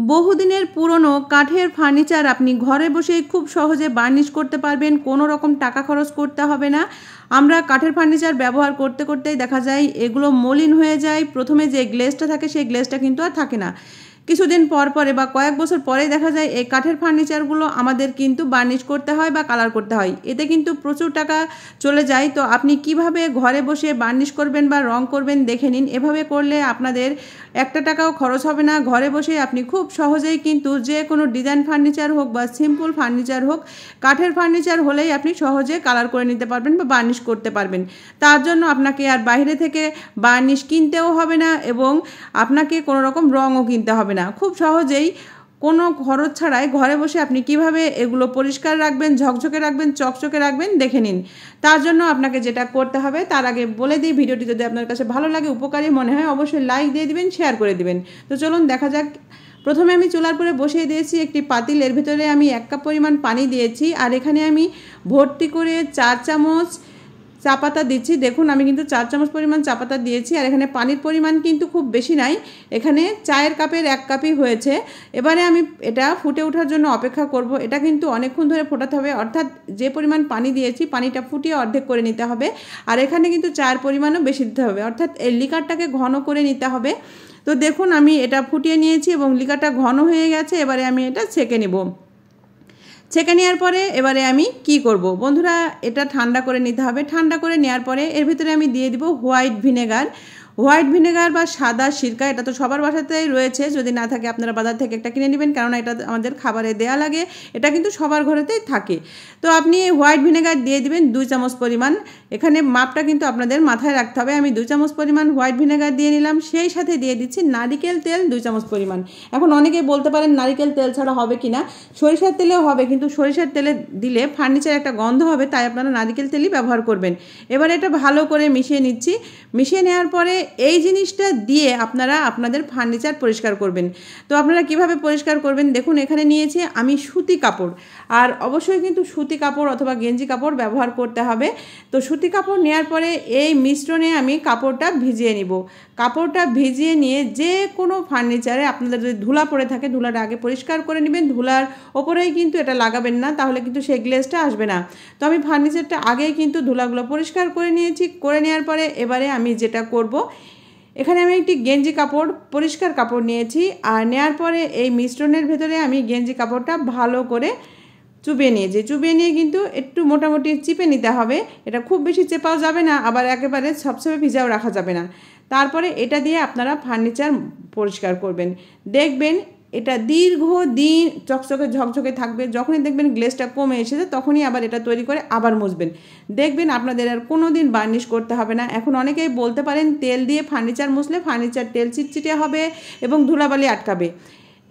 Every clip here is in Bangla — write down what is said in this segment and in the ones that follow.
বহুদিনের পুরনো কাঠের ফার্নিচার আপনি ঘরে বসেই খুব সহজে বার্নিশ করতে পারবেন, কোনো রকম টাকা খরচ করতে হবে না। আমরা কাঠের ফার্নিচার ব্যবহার করতে করতেই দেখা যায় এগুলো মলিন হয়ে যায়। প্রথমে যে গ্লেজটা থাকে সেই গ্লেজটা কিন্তু আর থাকে না, কিছুদিন পরে বা কয়েক বছর পরে দেখা যায় এই কাঠের ফার্নিচারগুলো আমাদের কিন্তু বার্নিশ করতে হয় বা কালার করতে হয়, এতে কিন্তু প্রচুর টাকা চলে যায়। তো আপনি কিভাবে ঘরে বসে বার্নিশ করবেন বা রং করবেন দেখে নিন। এভাবে করলে আপনাদের একটা টাকাও খরচ হবে না। ঘরে বসে আপনি খুব সহজেই কিন্তু যে কোনো ডিজাইন ফার্নিচার হোক বা সিম্পল ফার্নিচার হোক, কাঠের ফার্নিচার হলেই আপনি সহজে কালার করে নিতে পারবেন বা বার্নিশ করতে পারবেন। তার জন্য আপনাকে আর বাইরে থেকে বার্নিশ কিনতেও হবে না এবং আপনাকে কোনো রকম রঙও কিনতে হবে না। খুব সহজেই কোনো খরচ ছাড়াই ঘরে বসে আপনি কিভাবে এগুলো পরিষ্কার রাখবেন, ঝকঝকে রাখবেন, চকচকে রাখবেন দেখে নিন। তার জন্য আপনাকে যেটা করতে হবে তার আগে বলে দিই, ভিডিওটি যদি আপনার কাছে ভালো লাগে, উপকারী মনে হয়, অবশ্যই লাইক দিয়ে দিবেন, শেয়ার করে দিবেন। তো চলুন দেখা যাক। প্রথমে আমি চুলার পরে বসিয়ে দিয়েছি একটি পাতিল, এর ভিতরে আমি 1 কাপ পরিমাণ পানি দিয়েছি আর এখানে আমি ভর্তি করে 4 চামচ চা পাতা দিচ্ছি। দেখুন আমি কিন্তু 4 চামচ পরিমাণ চা পাতা দিয়েছি আর এখানে পানির পরিমাণ কিন্তু খুব বেশি নাই, এখানে চায়ের কাপের 1 কাপই হয়েছে। এবারে আমি এটা ফুটে ওঠার জন্য অপেক্ষা করব। এটা কিন্তু অনেকক্ষণ ধরে ফোটাতে হবে, অর্থাৎ যে পরিমাণ পানি দিয়েছি পানিটা ফুটিয়ে অর্ধেক করে নিতে হবে। আর এখানে কিন্তু চায়ের পরিমাণও বেশি দিতে হবে, অর্থাৎ এই লিকারটাকে ঘন করে নিতে হবে। তো দেখুন আমি এটা ফুটিয়ে নিয়েছি এবং লিকারটা ঘন হয়ে গেছে। এবারে আমি এটা ছেঁকে নেব। ছেঁকে নেওয়ার পরে এবারে আমি কি করব বন্ধুরা, এটা ঠান্ডা করে নিতে হবে। ঠান্ডা করে নেওয়ার পরে এর ভিতরে আমি দিয়ে দিব হোয়াইট ভিনেগার। হোয়াইট ভিনেগার বা সাদা সিরকা, এটা তো সবার বাসাতেই রয়েছে, যদি না থাকে আপনারা বাজার থেকে একটা কিনে নেবেন, কারণ এটা আমাদের খাবারে দেয়া লাগে, এটা কিন্তু সবার ঘরেতেই থাকে। তো আপনি হোয়াইট ভিনেগার দিয়ে দিবেন 2 চামচ পরিমাণ। এখানে মাপটা কিন্তু আপনাদের মাথায় রাখতে হবে। আমি 2 চামচ পরিমাণ হোয়াইট ভিনেগার দিয়ে নিলাম, সেই সাথে দিয়ে দিচ্ছি নারিকেল তেল 2 চামচ পরিমাণ। এখন অনেকেই বলতে পারেন নারিকেল তেল ছাড়া হবে কি না, সরিষার তেলেও হবে, কিন্তু সরিষার তেলে দিলে ফার্নিচার একটা গন্ধ হবে, তাই আপনারা নারিকেল তেলই ব্যবহার করবেন। এবার এটা ভালো করে মিশিয়ে নিচ্ছি। মিশিয়ে নেওয়ার পরে এই জিনিসটা দিয়ে আপনারা আপনাদের ফার্নিচার পরিষ্কার করবেন। তো আপনারা কিভাবে পরিষ্কার করবেন দেখুন, এখানে নিয়েছি আমি সুতি কাপড়, আর অবশ্যই কিন্তু সুতি কাপড় অথবা গেঞ্জি কাপড় ব্যবহার করতে হবে। তো সুতি কাপড় নেওয়ার পরে এই মিশ্রণে আমি কাপড়টা ভিজিয়ে নিব। কাপড়টা ভিজিয়ে নিয়ে যে কোনো ফার্নিচারে আপনাদের যদি ধুলা পড়ে থাকে, ধুলাটা আগে পরিষ্কার করে নেবেন। ধুলার ওপরেই কিন্তু এটা লাগাবেন না, তাহলে কিন্তু সেই গ্লেজটা আসবে না। তো আমি ফার্নিচারটা আগেই কিন্তু ধুলাগুলো পরিষ্কার করে নিয়েছি। করে নেওয়ার পরে এবারে আমি যেটা করব, এখানে আমি একটি গেঞ্জি কাপড়, পরিষ্কার কাপড় নিয়েছি, আর নেওয়ার পরে এই মিশ্রণের ভেতরে আমি গেঞ্জি কাপড়টা ভালো করে চুবিয়ে নিয়েছি। চুবিয়ে নিয়ে কিন্তু একটু মোটামুটি চিপে নিতে হবে, এটা খুব বেশি চেপাও যাবে না, আবার একেবারে সবসময় ভিজাও রাখা যাবে না। তারপরে এটা দিয়ে আপনারা ফার্নিচার পরিষ্কার করবেন, দেখবেন এটা দীর্ঘদিন চকচকে ঝকঝকে থাকবে। যখনই দেখবেন গ্লেজটা কমে এসেছে তখনই আবার এটা তৈরি করে আবার মুছবেন, দেখবেন আপনাদের আর কোনো দিন বার্নিশ করতে হবে না। এখন অনেকেই বলতে পারেন তেল দিয়ে ফার্নিচার মুছলে ফার্নিচার তেল চিটচিটে হবে এবং ধুলাবালি আটকাবে।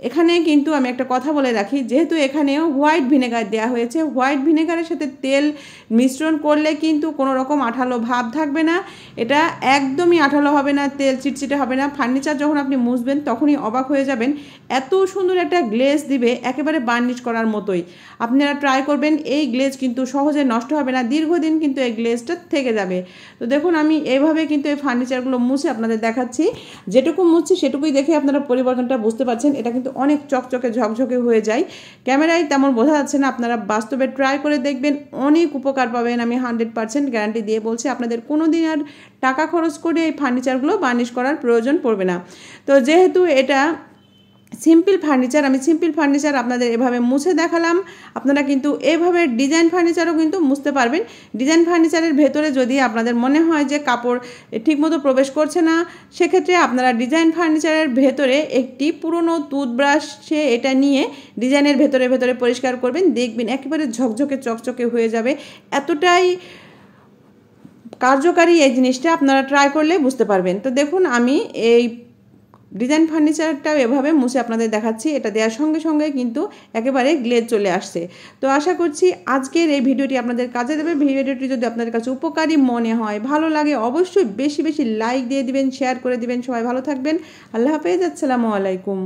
এখানে কিন্তু আমি একটা কথা বলে রাখি, যেহেতু এখানেও হোয়াইট ভিনেগার দেওয়া হয়েছে, হোয়াইট ভিনেগারের সাথে তেল মিশ্রণ করলে কিন্তু কোনো রকম আঠালো ভাব থাকবে না, এটা একদমই আঠালো হবে না, তেল চিটচিটে হবে না। ফার্নিচার যখন আপনি মুছবেন তখনই অবাক হয়ে যাবেন, এত সুন্দর একটা গ্লেজ দিবে, একেবারে বার্নিশ করার মতোই। আপনারা ট্রাই করবেন, এই গ্লেজ কিন্তু সহজে নষ্ট হবে না, দীর্ঘদিন কিন্তু এই গ্লেজটা থেকে যাবে। তো দেখুন আমি এইভাবে কিন্তু এই ফার্নিচারগুলো মুছে আপনাদের দেখাচ্ছি, যেটুকু মুছছি সেটুকুই দেখে আপনারা পরিবর্তনটা বুঝতে পারছেন। এটা কিন্তু অনেক চকচকে ঝকঝকে হয়ে যায়, ক্যামেরায় তেমন বোঝা যাচ্ছে না, আপনারা বাস্তবে ট্রাই করে দেখবেন, অনেক উপকার পাবেন। আমি 100% গ্যারান্টি দিয়ে বলছি, আপনাদের কোনো দিন আর টাকা খরচ করে এই ফার্নিচারগুলো বার্নিশ করার প্রয়োজন পড়বে না। তো যেহেতু এটা সিম্পল ফার্নিচার, আমি সিম্পল ফার্নিচার আপনাদের এভাবে মুছে দেখালাম। আপনারা কিন্তু এভাবে ডিজাইন ফার্নিচারও কিন্তু মুছতে পারবেন। ডিজাইন ফার্নিচারের ভেতরে যদি আপনাদের মনে হয় যে কাপড় ঠিকমতো প্রবেশ করছে না, সেক্ষেত্রে আপনারা ডিজাইন ফার্নিচারের ভেতরে একটি পুরনো টুথব্রাশে এটা নিয়ে ডিজাইনের ভেতরে ভেতরে পরিষ্কার করবেন, দেখবেন একেবারে ঝকঝকে চকচকে হয়ে যাবে। এতটাই কার্যকারী এই জিনিসটা, আপনারা ট্রাই করলে বুঝতে পারবেন। তো দেখুন আমি এই ডিজাইন ফার্নিচারটাও এভাবে মুছে আপনাদের দেখাচ্ছি, এটা দেওয়ার সঙ্গে সঙ্গে কিন্তু একেবারে গ্লেজ চলে আসছে। তো আশা করছি আজকের এই ভিডিওটি আপনাদের কাজে দেবে। ভিডিওটি যদি আপনাদের কাছে উপকারী মনে হয়, ভালো লাগে, অবশ্যই বেশি বেশি লাইক দিয়ে দিবেন, শেয়ার করে দিবেন। সবাই ভালো থাকবেন, আল্লাহ হাফেজ, আসসালামু আলাইকুম।